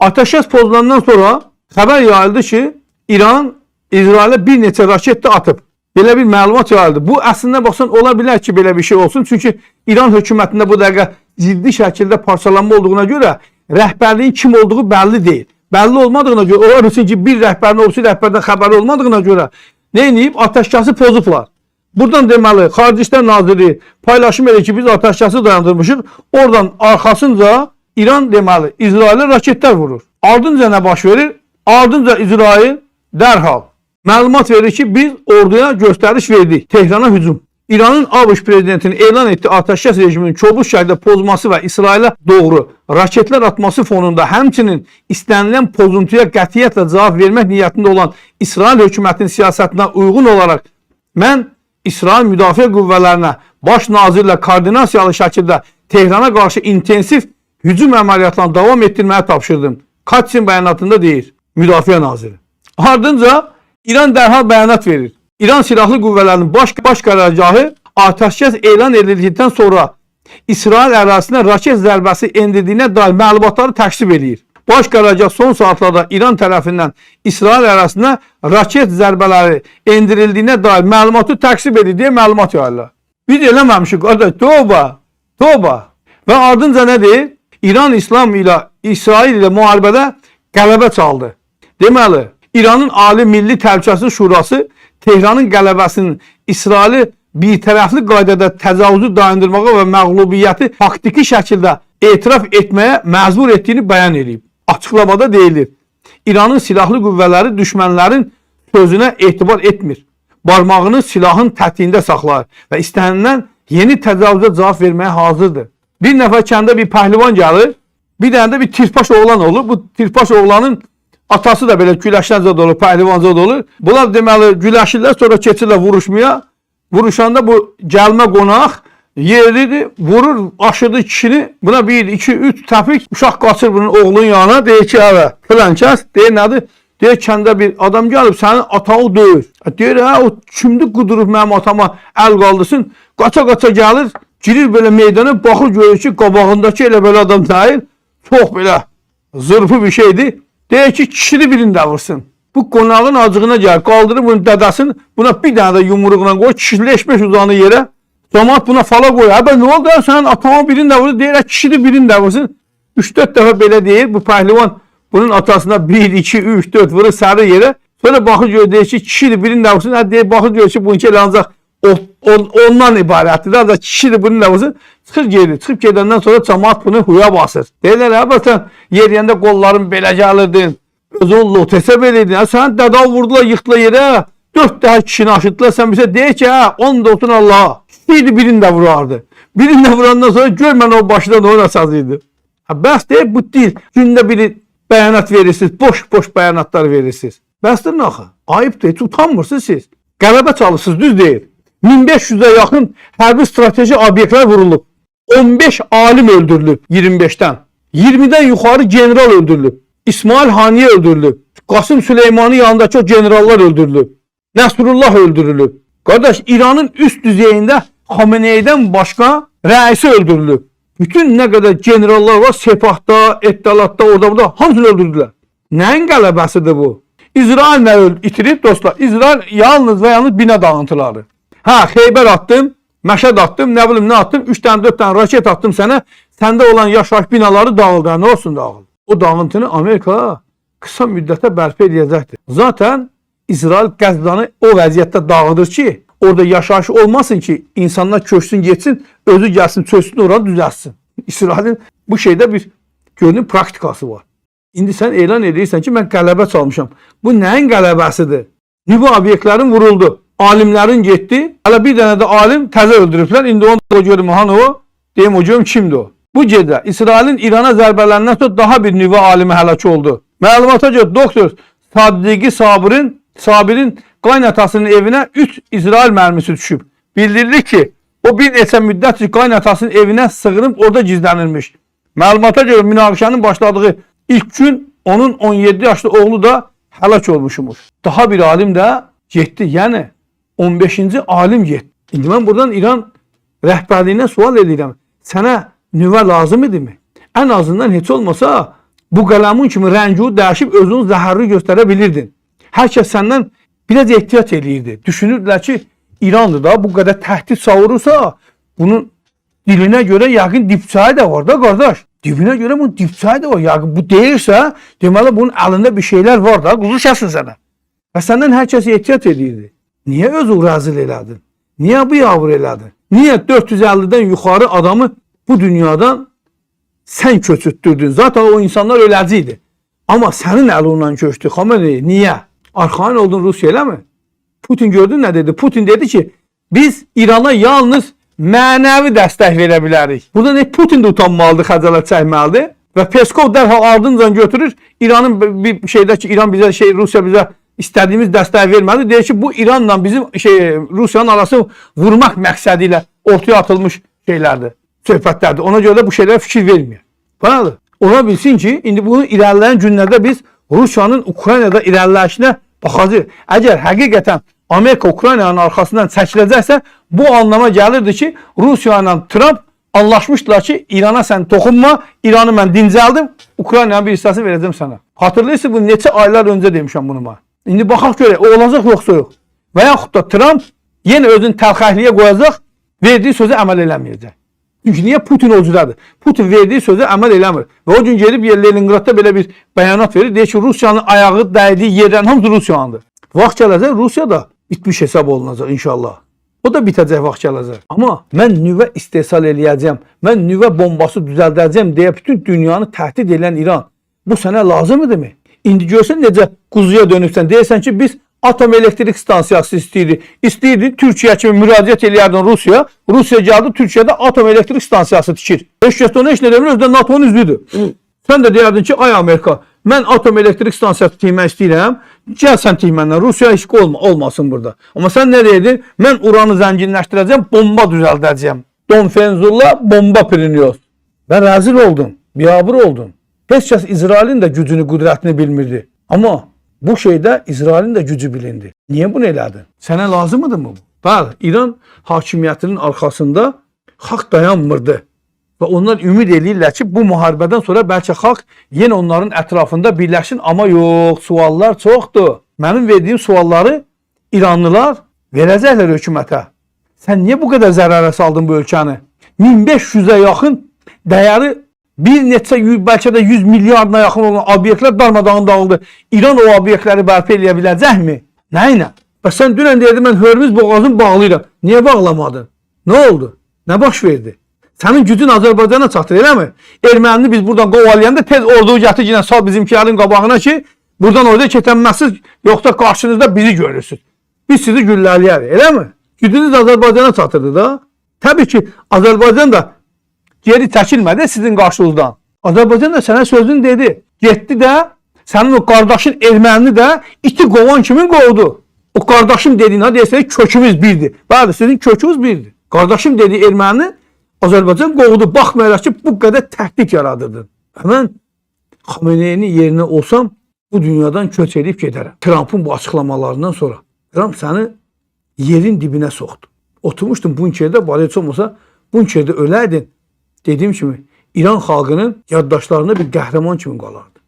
Ateşkəs pozulandan sonra xəbər yayıldı ki, İran İsrailə bir neçə raket də atıb. Belə bir məlumat yayıldı. Bu əslində baxsan ola bilər ki, belə bir şey olsun. Çünki İran hökumətində bu dəqiqə ciddi şəkildə parçalanma olduğuna görə rəhbərliyin kim olduğu bəlli deyil. Bəlli olmadığına görə, ola bilsin ki, bir rəhbərin olsun, rəhbərdən xəbəri olmadığına görə nə edib? Ateşkəsi pozublar. Buradan deməli, Xarici İşlər Naziri paylaşım edir ki, biz ateşkəsi dayandırmışıq. Oradan arxasınca İran deməli, İsrailə raketlər vurur. Ardınca nə baş verir? Ardınca İsrail dərhal məlumat verir ki, biz orduya göstəriş verdik. Tehrana hücum. İranın ABŞ prezidentinin elan etdiyi ateşkəs rejiminin kobud şəkildə pozması və İsrailə doğru raketlər atması fonunda həmçinin istənilən pozuntuya qətiyyətlə cavab vermək niyyətində olan İsrail hökumətinin siyasətinə uyğun olaraq mən İsrail Müdafiə Qüvvələrinə baş nazirlə koordinasiyalı şəkildə Tehrana qarşı intensiv hücum əməliyyatlarını davam etdirməyə tapşırdım. Katsin bəyanatında deyir Müdafiə Naziri. Ardınca İran dərhal bəyanat verir. İran Silahlı Qüvvələrinin baş qərargahı ateşkəs elan edildikdən sonra İsrail ərazisinə raket zərbəsi endirdiyinə dair məlumatları təksib edir. Baş qərargah son saatlarda İran tərəfindən İsrail ərazisinə raket zərbələri endirildiyinə dair məlumatı təksib edir deyə məlumat yayırlar. Biz eləməmişik, qardaş, tövbə. Və ardınca nə deyir? İran İslam ilə İsrail ilə müharibədə qələbə çaldı. Deməli, İranın Ali Milli Təhlükəsizlik Şurası Tehranın qələbəsinin İsraili birtərəfli qaydada təcavüzü dayandırmağa və məğlubiyyəti faktiki şəkildə etiraf etməyə məcbur etdiyini bəyan edib. Açıqlamada deyilir, İranın silahlı qüvvələri düşmənlərin sözünə etibar etmir. Barmağını silahın tətiyində saxlayır və istənilən yeni təcavüzə cavab verməyə hazırdır. Bir nəfər kəndə bir pəhlivan gəlir, bir dənə də bir tirpaş oğlan olur. Bu tirpaş oğlanın atası da belə güləşləncə də olur, pəhlivanca da olur. Bunlar deməli güləşirlər, sonra keçirlər vuruşmaya. Vuruşanda bu gəlmə qonaq yeridir, vurur, aşırdı kişini. Buna 1, 2, 3 təpik, uşaq qaçır bunun oğlunun yanına. Deyir ki, əvə, filan kəs, deyir nədir? Deyir, kəndə bir adam gəlib, sənin atağı döyür. Deyir, hə, o kimdir qudurub mənim atama əl qaldırsın? Qaça-qaça gəlir, girir belə meydana, baxır, görür ki, qabağındakı elə belə adam deyil. Çox belə zırpı bir şeydir. Deyir ki, kişini birində vursun. Bu qonağın acığına gəlir, qaldırır bunun dədəsini, buna bir dənə də yumruqla qoy, kişiləşmiş uzanı yerə. Cəmaət buna fala qoyur. Həbə nə oldu? Sənin atama birini də vurur, deyir, kişini birini də vursun. 3-4 dəfə belə deyir, bu pəhlivan bunun atasına 1, 2, 3, 4 vurur sarı yerə. Sonra baxır görür, deyir ki, kişini birini də vursun. Deyir, baxır görür ki, bununki elə ancaq ondan ibarətdir. Ancaq kişini birini də vursun. Çıxır gedir. Çıxıb gedəndən sonra cəmaət bunu huya basır. Deyirlər, həbə sən yeriyəndə qolların belə gəlirdin. Özün lotesə verirdin. Sən dədav vurdular, yıxdılar yerə. 4 dəfə kişini aşıtdılar. Sən bizə deyir ki, hə, 10 da otun Allah'a. İstəyirdi birini də vurardı. Birini də vurandan sonra gör mən o başından ona sazıydı. Bəs deyir, bu deyil. Gündə biri bəyanat verirsiniz. Boş bəyanatlar verirsiniz. Bəsdir nə axı? Ayıbdır, heç utanmırsınız siz. Qələbə çalışırsınız, düz deyil. 1500'e yaxın hərbi strateji obyektlər vurulub. 15 alim öldürülüb 25'ten. 20'den yukarı general öldürülüb. İsmail Haniye öldürülüb. Qasım Süleyman'ın yanındaki o generallar öldürülüb. Nəsrullah öldürülüb. Qardaş, İranın üst düzeyində Xamenei'den başqa rəisi öldürülüb. Bütün nə qədər generallar var, Sepahda, Ettalatda, orada burada hamısını öldürdülər. Nəyin qələbəsidir bu? İsrail nə itirib dostlar? İsrail yalnız və yalnız bina dağıntıları. Ha, Xeybər attım, Məşəd attım, nə bilim nə attım, 3 dənə 4 dənə raket attım sənə, səndə olan yaşayış binaları dağıldı. Nə olsun dağıldı? O dağıntını Amerika kısa müddətə bərpa edəcəkdir. Zaten İsrail Qəzzanı o vəziyyətdə dağıdır ki, orada yaşayış olmasın ki, insanlar köçsün, geçsin, özü gəlsin, çözsün, oranı düzəlsin. İsrailin bu şeydə bir görünüm praktikası var. İndi sən elan edirsən ki, mən qələbə çalmışam. Bu nəyin qələbəsidir? Nüvə obyektlərin vuruldu. Alimlərin getdi. Hələ bir dənə də alim təzə öldürüblər. İndi onu da görüm, hanı o? Deyim o görüm, kimdir o? Bu gecə İsrailin İrana zərbələrindən sonra daha bir nüvə alimi həlak oldu. Məlumata görə doktor Saddiqi Sabirin qaynatasının evinə 3 İsrail mərmisi düşüb. Bildirilir ki, o bir neçə müddət qaynatasının evinə sığınıb orada gizlənilmiş. Məlumata görə münaqişənin başladığı ilk gün onun 17 yaşlı oğlu da həlak olmuşmuş. Daha bir alim də getdi. Yəni 15-ci alim getdi. İndi mən buradan İran rəhbərliyinə sual edirəm. Sənə nüvə lazım idi mi? Ən azından heç olmasa bu qələmun kimi rəngi dəyişib özünü zəhərli göstərə bilirdin. Hər kəs səndən biraz ehtiyat eləyirdi. Düşünürdülər ki, İrandır da bu qədər təhdid savurursa, bunun dilinə görə yəqin dipçayı da var da qardaş. Dibinə görə bunun dipçayı da var. Yəqin bu deyirsə, deməli bunun əlində bir şeylər var da, quzu şəsin sənə. Və səndən hər kəs ehtiyat edirdi. Niyə özü rəzil elədin? Niyə bu yavr elədin? Niyə 450-dən yuxarı adamı bu dünyadan sən köçürtdürdün? Zaten o insanlar öləcəkdi. Amma sənin əlindən köçdü. Xamenei, niyə? Arxain oldun Rusiya, eləmi? Putin gördün nə dedi? Putin dedi ki, biz İrana yalnız mənəvi dəstək verə bilərik. Burada ne Putin də utanmalıdır, xəcalət çəkməlidir. Və Peskov dərhal ardınca götürür. İranın bir şeydə ki, İran bizə Rusiya bizə istədiyimiz dəstəyi vermədi. Deyir ki, bu İranla bizim Rusiyanın arası vurmaq məqsədi ilə ortaya atılmış şeylərdir, söhbətlərdir. Ona görə də bu şeylərə fikir vermiyor. Banadır. Ola bilsin ki, indi bunu irəliləyən günlərdə biz Rusiyanın Ukraynada irəliləyişinə baxacağıq. Əgər həqiqətən Amerika Ukraynanın arxasından çəkiləcəksə, bu anlama gəlirdi ki, Rusiya ilə Trump anlaşmışdılar ki, İrana sən toxunma, İranı mən dincəldim, Ukraynanın bir hissəsini verəcəm sənə. Hatırlayırsınız, bu neçə aylar öncə demişəm bunu mən. İndi baxaq görək, o olacaq yoxsa yox. Və yaxud da Trump yenə özünü təlxəkliyə qoyacaq, verdiyi sözü əməl eləməyəcək. Çünki niyə Putin o cürdədir? Putin verdiyi sözü əməl eləmir. Və o gün gelib Leningradda belə bir bəyanat verir. Deyir ki, Rusiyanın ayağı dəydiyi yerdən hamısı Rusiyandır. Vaxt gələcək, Rusiya da bitmiş hesab olunacaq inşallah. O da bitəcək vaxt gələcək. Amma mən nüvə istehsal eləyəcəm, mən nüvə bombası düzəldəcəm deyə bütün dünyanı təhdid edən İran, bu sənə lazımdır mı? İndi görsən necə quzuya dönübsən, deyirsən ki, biz atom elektrik stansiyası istəyirdi, Türkiyə kimi müraciət eləyərdin Rusiya, Rusiya gəldi, Türkiyədə atom elektrik stansiyası tikir. Heç kəs ona heç nə demir, özü də NATO'nun üzvüdür. Sən də deyərdin ki, ay Amerika, mən atom elektrik stansiyası tikmək istəyirəm, gəl sən tik məndən, Rusiya heç olmasın burada. Amma sən nə deyərdin? Mən uranı zənginləşdirəcəm, bomba düzəldəcəm. Don Fenzulla bomba piriniyor. Və rəzil oldun, biabır oldun. Heç kəs İsrailin də gücünü, qüdrətini bilmirdi. Amma bu şeydə İsrailin də gücü bilindi. Niyə bunu elədin? Sənə lazımdır mı bu? Bəli, İran hakimiyyətinin arxasında xalq dayanmırdı. Və onlar ümid edirlər ki, bu müharibədən sonra bəlkə xalq yenə onların ətrafında birləşsin. Amma yox, suallar çoxdur. Mənim verdiyim sualları İranlılar verəcəklər hökumətə. Sən niyə bu qədər zərərə saldın bu ölkəni? 1500-ə yaxın dəyəri bir neçə, bəlkə də 100 milyardına yaxın olan obyektlər darmadağın dağıldı. İran o obyektləri bərpa eləyə biləcəkmi? Nə ilə? Bəs sən dünən deyərdin, mən Hörmüz boğazını bağlayıram. Niyə bağlamadın? Nə oldu? Nə baş verdi? Sənin gücün Azərbaycana çatır, eləmi? Ermənini biz buradan qovalayanda tez orduyu gətir yine sal bizimkilərin qabağına ki, buradan orada keçənməzsiz, yoxsa qarşınızda bizi görürsünüz. Biz sizi güllələyərik, eləmi? Gücünüz Azərbaycana çatırdı da. Təbii ki, Azərbaycan da geri çəkilmədi sizin qarşınızdan. Azərbaycan da sənə sözünü dedi. Getdi də, sənin o qardaşın ermənini də iti qovan kimin qovdu? O qardaşım dediyin, ha deyəsək, kökümüz birdir. Bəli, sizin kökünüz birdir. Qardaşım dediyi ermənini Azərbaycan qovdu. Baxmayaraq ki, bu qədər təhdid yaradırdın. Mən Xameneyinin yerinə olsam, bu dünyadan köç edib gedərəm. Trump'ın bu açıqlamalarından sonra. Trump səni yerin dibinə soxdu. Oturmuşdun bunkerdə, bari heç olmasa bunkerdə öləydin. Dediyim kimi, İran xalqının yaddaşlarında bir qəhrəman kimi qalardı.